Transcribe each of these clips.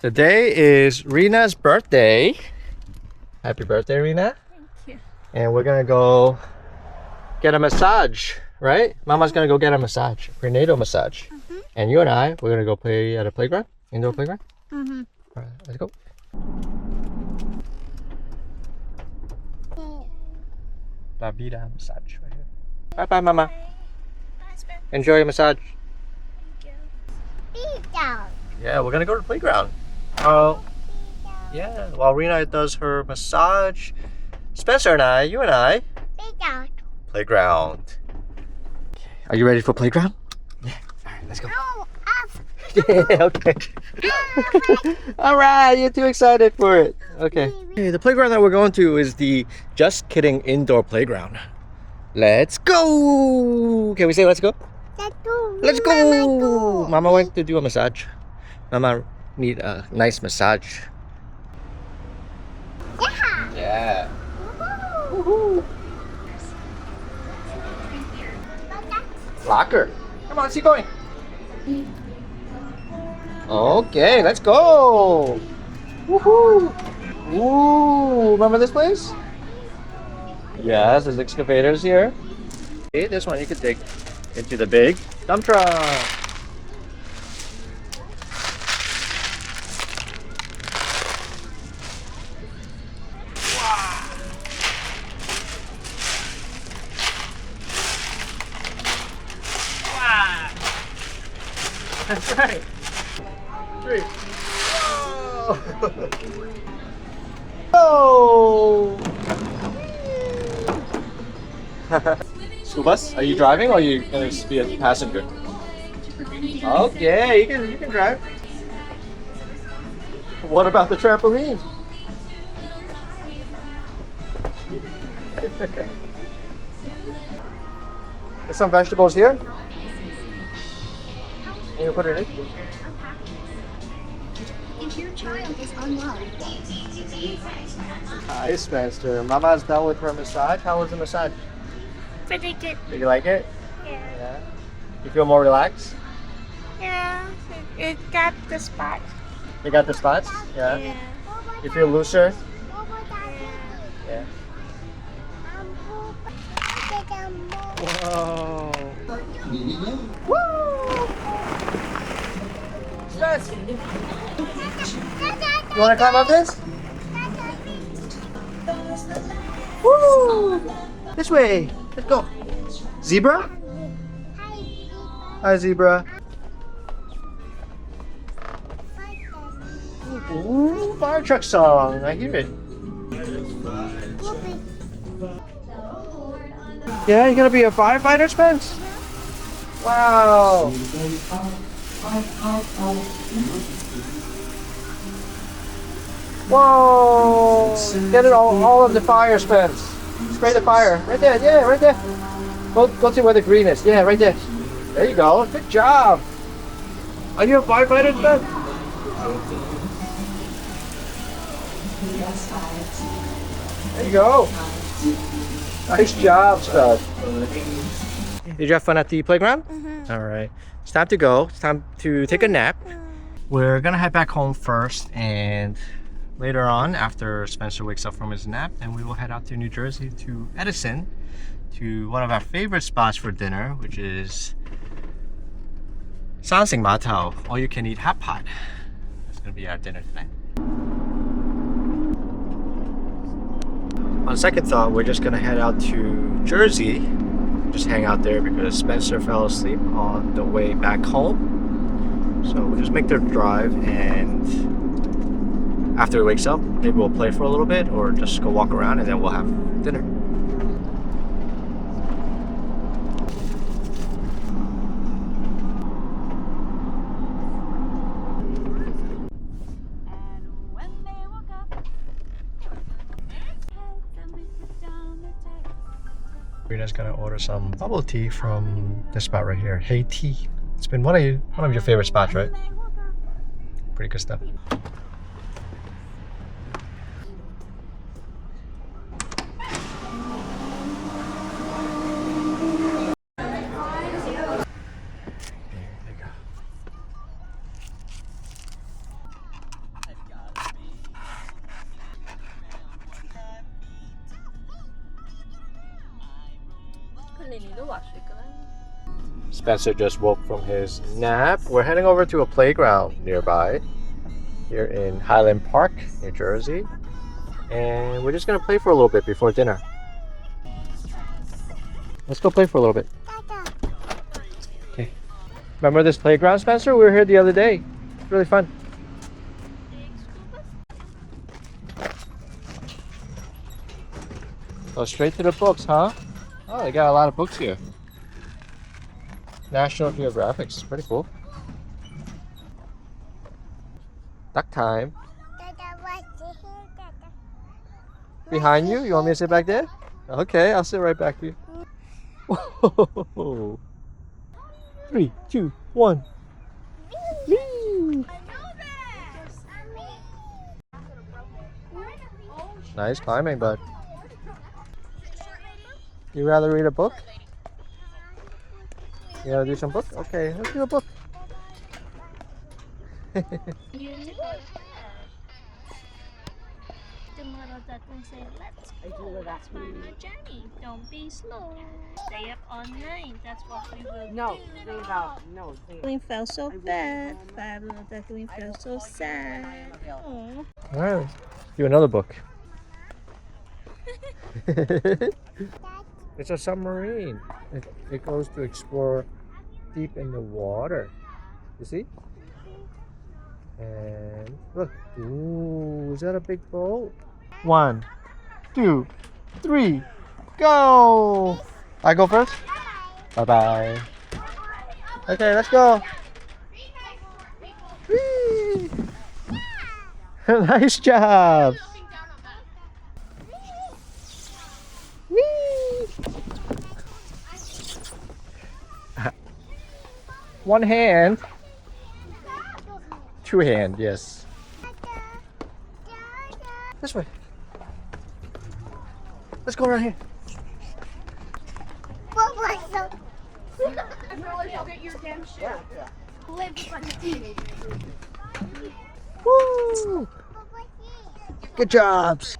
Today is Rina's birthday. Happy birthday, Rina. Thank you. And we're gonna go get a massage, right? Mama's gonna go get a massage, prenatal massage. And you and I, we're gonna go play at a playground, indoor playground. All right, let's go. La Vida massage right here. Bye bye, Mama. Enjoy your massage. Yeah, we're gonna go to the playground. Yeah, while Rina does her massage, Spencer and I, you and I, playground. Okay. Are you ready for playground? Yeah. All right, let's go. Yeah, okay. All right, you're too excited for it. Okay. Okay. The playground that we're going to is the Just Kidding indoor playground. Let's go. Can we say let's go? Let's go. Mama went to do a massage. Mama need a nice massage. Yeah. Woohoo. Locker. Come on, let's keep going. Okay, let's go. Woohoo. Ooh, remember this place? Yes, there's excavators here. Okay, this one you can take into the big dump truck. That's right. 3. Whoa! School bus? Are you driving or are you going to be a passenger? Okay, you can drive. What about the trampoline? There's some vegetables here. Can you put it in? If your child is unwell. Hi, Spencer. Mama's done with her massage. How was the massage? Pretty good. Did you like it? Yeah. You feel more relaxed? Yeah. It got the spot. You got the spots? Yeah. You feel looser? Yeah. Whoa. Woo! Spence! You want to climb up this? Woo! This way. Let's go. Zebra? Hi, zebra. Ooh, fire truck song. I hear it. Yeah, you're gonna be a firefighter, Spence? Wow. Whoa! Get it all of the fire, Spence. Spray the fire. Right there, yeah, right there. Go to where the green is. Yeah, right there. There you go. Good job. Are you a firefighter, Spence? There you go. Nice job, Spence. Did you have fun at the playground? All right. It's time to go. It's time to take a nap. We're gonna head back home first, and later on, after Spencer wakes up from his nap, then we will head out to New Jersey to Edison to one of our favorite spots for dinner, which is Sansing Matao, all you can eat hot pot. That's gonna be our dinner tonight. On second thought, we're just gonna head out to Jersey, just hang out there because Spencer fell asleep on the way back home. So we'll just make the drive, and after he wakes up, maybe we'll play for a little bit or just go walk around, and then we'll have dinner. Rina's gonna order some bubble tea from this spot right here, Hey Tea. It's been one of your favorite spots, right? Pretty good stuff. Spencer just woke from his nap. We're heading over to a playground nearby here in Highland Park, New Jersey. And we're just gonna play for a little bit before dinner. Let's go play for a little bit. Okay. Remember this playground, Spencer? We were here the other day. It's really fun. Go straight to the books, huh? Oh, they got a lot of books here. National Geographic. Pretty cool. Duck time. Behind you? You want me to sit back there? Okay, I'll sit right back to you. Whoa. 3, 2, 1. Whee! Nice climbing, bud. You rather read a book? You wanna do some book? Okay, let's do a book. Tomorrow that will say, let's go. That's on a journey. Don't be slow. Stay up all night. That's what we will do. We felt so bad. Fabio Duckling felt so sad. Aww. Alright, let's do another book. It's a submarine. It goes to explore deep in the water. You see? And look. Ooh, is that a big boat? 1, 2, 3, go! I go first? Bye-bye. Okay, let's go. Whee! Nice job! Whee! One hand. 2 hand, yes. This way. Let's go around here. Woo! Good jobs.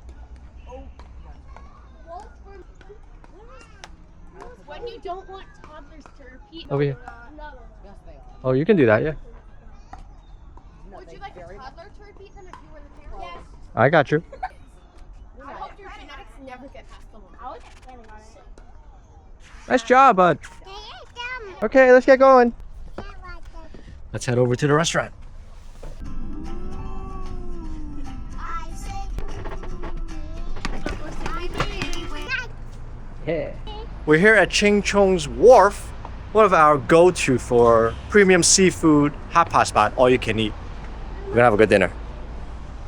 When you don't want toddlers to repeat Over here. another. Oh, you can do that, yeah. Would you like a toddler to repeat them if you were the parent? Yes. I got you. I hope your genetics never get passed along. I was planning on it. Nice job, bud. Okay, let's get going. Let's head over to the restaurant. Yeah. We're here at Ching Chong's Wharf, one of our go-to for premium seafood hot pot spot, all you can eat. We're gonna have a good dinner. All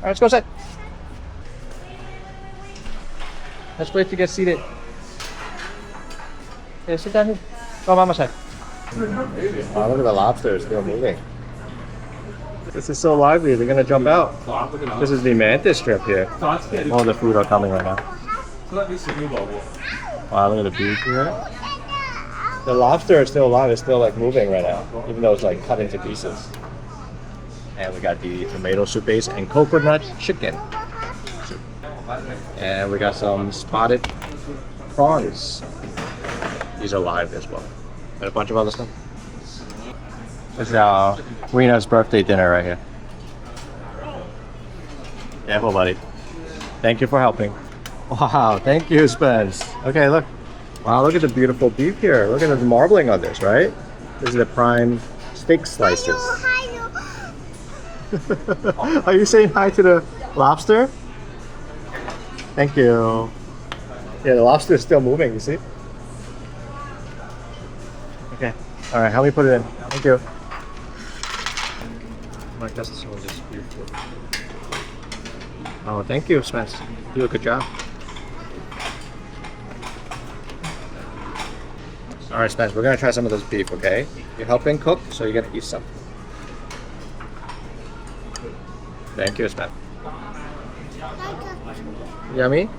right, let's go sit. Let's wait to get seated. Yeah, sit down here. Go, Mama side. Wow, look at the lobsters, they're moving. This is so lively, they're gonna jump out. This is the mantis strip here. All the food are coming right now. Wow, look at the beak here. The lobster is still alive, it's still like moving right now, even though it's like cut into pieces. And we got the tomato soup base and coconut chicken soup. And we got some spotted prawns. These are live as well. And a bunch of other stuff. This is Rina's birthday dinner right here. Careful, buddy. Thank you for helping. Wow, thank you, Spence. Okay, look. Wow, look at the beautiful beef here. Look at the marbling on this, right? This is the prime steak slices. Are you saying hi to the lobster? Thank you. Yeah, the lobster is still moving, you see? Okay. All right, help me put it in. Thank you. My customer is beautiful. Oh, thank you, Spence. You do a good job. All right, Spence, we're gonna try some of this beef, okay? You're helping cook, so you're gonna eat some. Thank you, Spence. Yummy? Here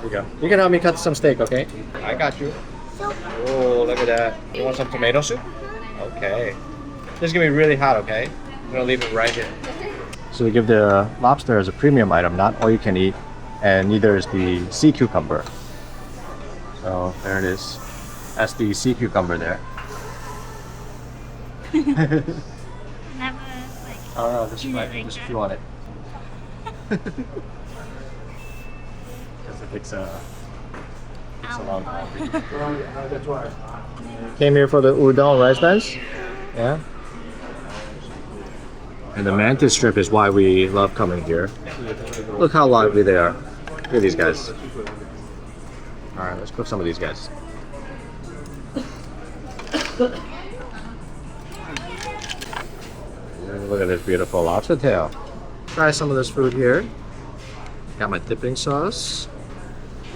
you go. You can help me cut some steak, okay? I got you. Oh, look at that. You want some tomato soup? Okay. This is gonna be really hot, okay? I'm gonna leave it right here. So we give the lobster as a premium item, not all you can eat, and neither is the sea cucumber. So there it is. That's the sea cucumber there. Never like. Oh no, this eat might it like just that. chew on it. Because it takes a long time. Came here for the udon rice buns. Yeah. And the mantis shrimp is why we love coming here. Look how lively they are. Look at these guys. Alright, let's cook some of these guys. Look at this beautiful lobster tail. Try some of this food here. Got my dipping sauce.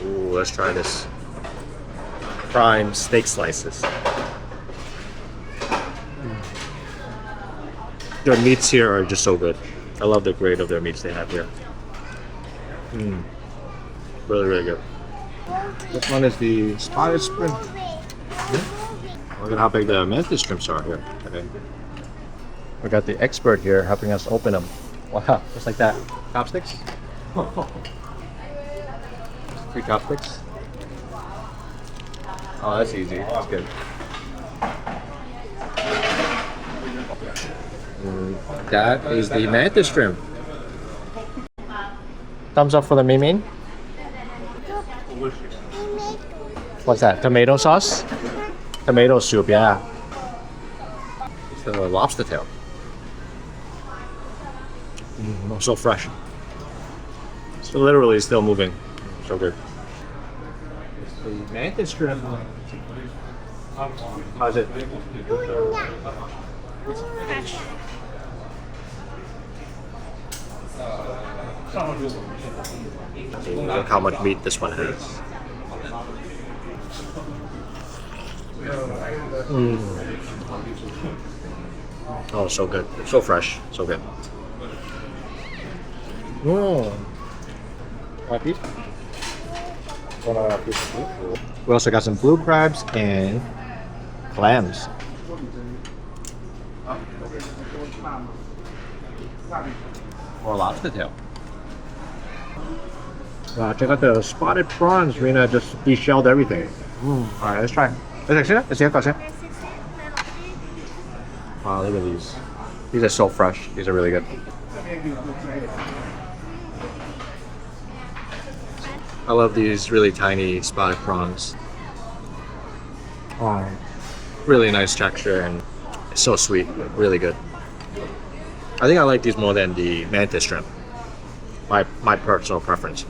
Ooh, let's try this. Prime steak slices. Their meats here are just so good. I love the grade of their meats they have here. Really, really good. This one is the spotted shrimp. Yeah. Look at how big the mantis shrimps are here. Okay. We got the expert here helping us open them. Wow, just like that. Chopsticks? 3 chopsticks. Oh, that's easy. That's good. That is the mantis shrimp. Thumbs up for the Mimin. What's that? Tomato sauce? Tomato soup, yeah. It's the lobster tail. So fresh. So literally still moving. So good. It's the mantis shrimp. How's it? Fresh. Look how much meat this one has. Oh, so good. So fresh. So good. Want a piece? We also got some blue crabs and clams. Or lobster tail. Wow, check out the spotted prawns. Rina just de-shelled everything. Alright, let's try. Let's see it. Wow, look at these. These are so fresh. These are really good. I love these really tiny spotted prawns. Oh, really nice texture and it's so sweet. Really good. I think I like these more than the mantis shrimp. My personal preference.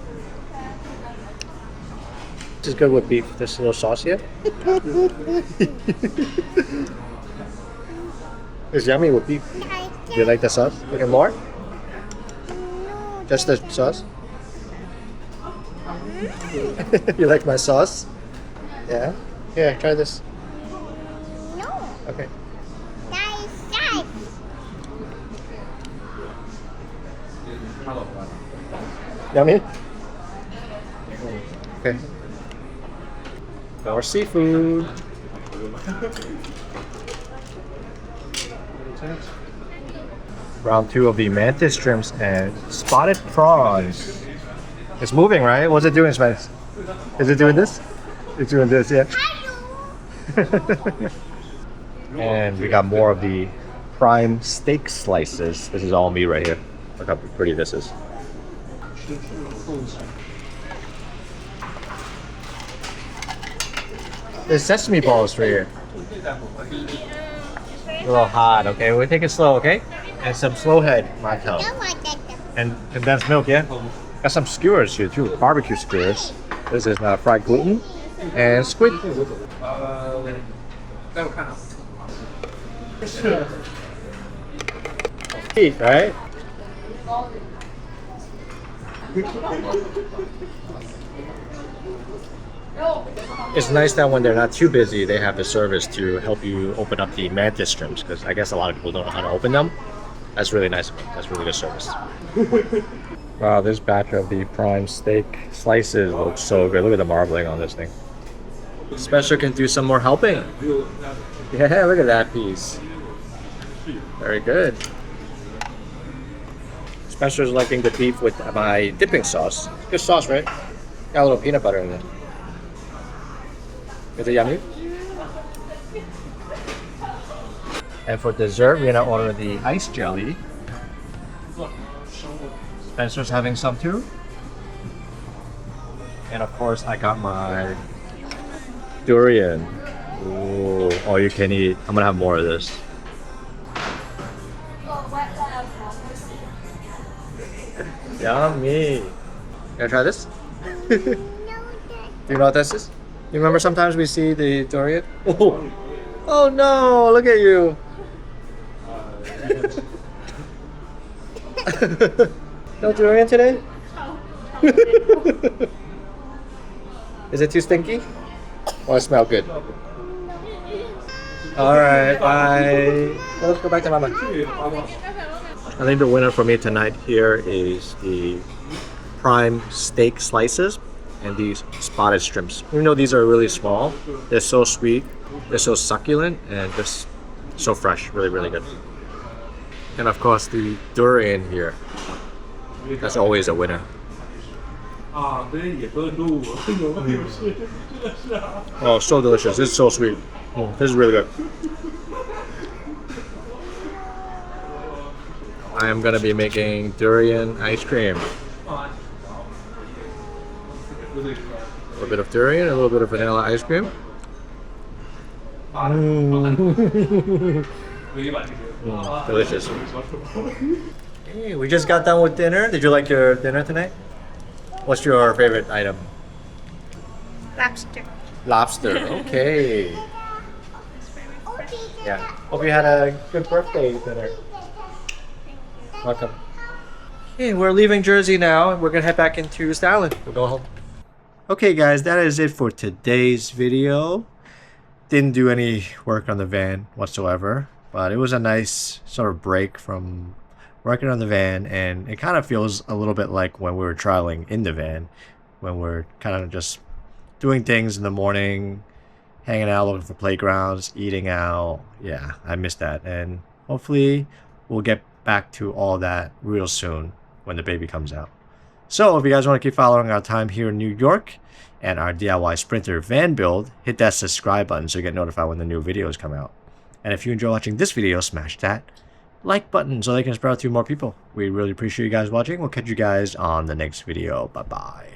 This is good with beef. This little sauce here. It's yummy with beef. Do you like the sauce? Looking more? Just the sauce? You like my sauce? Yeah? Here, try this. No. Okay. Nice. Yummy? Okay. More seafood. Round 2 of the mantis shrimps and spotted prawns. It's moving, right? What's it doing, Spence? Is it doing this? It's doing this, yeah. And we got more of the prime steak slices. This is all meat right here. Look how pretty this is. There's sesame balls for you. A little hot, okay? We'll take it slow, okay? And some slow head mattel. And condensed milk, yeah? Got some skewers here too, barbecue skewers. This is fried gluten and squid. Teeth, right? It's nice that when they're not too busy, they have the service to help you open up the mantis shrimps, because I guess a lot of people don't know how to open them. That's really nice of them. That's really good service. Wow, this batch of the prime steak slices looks so good. Look at the marbling on this thing. Spencer can do some more helping. Yeah, look at that piece. Very good. Spencer's liking the beef with my dipping sauce. Good sauce, right? Got a little peanut butter in there. Is it yummy? And for dessert, we're gonna order the ice jelly. Spencer's having some too. And of course, I got my durian. Ooh, all you can eat. I'm gonna have more of this. Yummy. You gonna try this? Do you know what this is? You remember sometimes we see the durian? Oh, oh no, look at you. No durian today? Is it too stinky? Or it smell good? Alright, bye. Well, let's go back to Mama. I think the winner for me tonight here is the prime steak slices and these spotted shrimps. Even though these are really small, they're so sweet, they're so succulent, and just so fresh. Really, really good. And of course, the durian here. That's always a winner. Oh, so delicious. It's so sweet. This is really good. I am going to be making durian ice cream. A little bit of durian, a little bit of vanilla ice cream. Delicious. Hey, we just got done with dinner. Did you like your dinner tonight? What's your favorite item? Lobster. Lobster. Okay. Yeah. Hope you had a good birthday dinner. Welcome. Okay, we're leaving Jersey now. We're gonna head back into East Island. We'll go home. Okay, guys, that is it for today's video. Didn't do any work on the van whatsoever, but it was a nice sort of break from working on the van, and it kind of feels a little bit like when we were traveling in the van, when we're kind of just doing things in the morning, hanging out, looking for playgrounds, eating out. Yeah, I miss that, and hopefully we'll get back to all that real soon when the baby comes out. So if you guys want to keep following our time here in New York and our DIY Sprinter van build, hit that subscribe button so you get notified when the new videos come out. And if you enjoy watching this video, smash that like button so they can spread out to more people. We really appreciate you guys watching. We'll catch you guys on the next video. Bye bye.